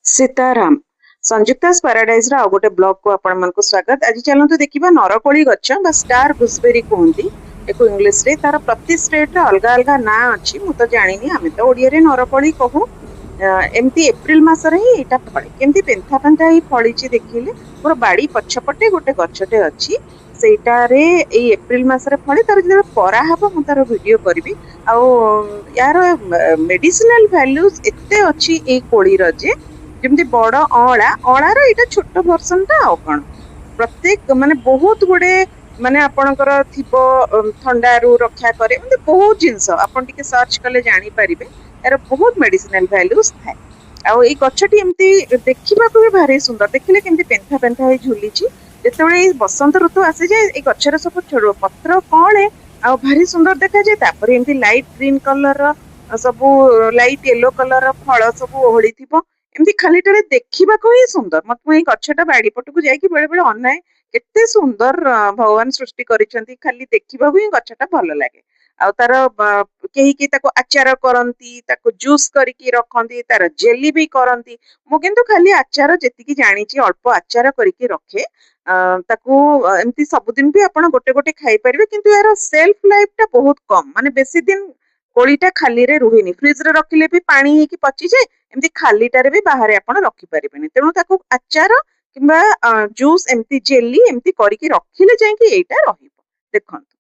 Sitaram संयुक्तास paradise रा गोटे blog को आपण मन को स्वागत। आज चलतु देखिबा नरकोली गछ बा स्टार गुसबेरी कहंती एको इंग्लिश रे। तार प्रति स्टेट रे अलग अलग ना अछि, मु तो जानिनी। आमे तो ओडिया रे नरकोली कहू। एमती एप्रिल मास रे ही एटा फळे, केमती पेंथा पेंथा ही फळी छि देखिले। मोर बाड़ी पछपटे गोटे गछटे अछि, सेटा रे एई एप्रिल मास रे फळे। तार जे परा हबो मु तार वीडियो करबी। आ यार मेडिसिनल वैल्यूज एते अछि एई कोली र जे जेमती बड़ अला अलार एटा छोट वर्सन टा आ कण प्रत्येक माने बहुत गुडे माने आपणकर थिबो ठंडा रु रक्षा करे, म्हणजे बहुत जिंस आपण टिके सर्च कले जानि परिबे। यार बहुत मेडिसिनल वैल्यूज थाए। आ एई गछटी एमती देखिबा को भी भारी सुंदर, देखिले केमती पेंथा पेंथा हे झुली छि। जेतेबेले एई बसंत ऋतु आसे जे एई गछर सब छोड़ पत्र कळे आ भारी सुंदर देखा जाय। तापर एमती लाइट ग्रीन कलर र सब लाइट येलो कलर र फळ सब ओहळी थिबो। एमती खालीटारे देखिबाको ही सुंदर। मत एई गछटा बाड़ी पटकू जाईकी बेले बेले अनाए, केते सुंदर भगवान सृष्टि करिसेंती। खाली देखिबाको ही गछटा भलो लागे। आ तार केही की ताको आचार करंती, ताको जूस करिकी रखंती, तार जेली भी करंती। मु किंतु खाली आचार जेतिकी जानिची अल्प आचार करिकी रखे। ताको एमती सबदिन भी आपण गोटे गोटे खाई परिबे, किंतु यार सेल्फ लाइफ टा बहुत कम। माने बेसी दिन कोळीटा खाली रे रुहेनी, फ्रिज रे रखिले भी पानी हेकी पची जाए। एमती खालीटारे भी बाहर आपण रखि परिबेनी। तेणु ताको आचार किंबा जूस एमती जेली एमती करिकी रखिले जाईकी एटा रहिबो। देखंतु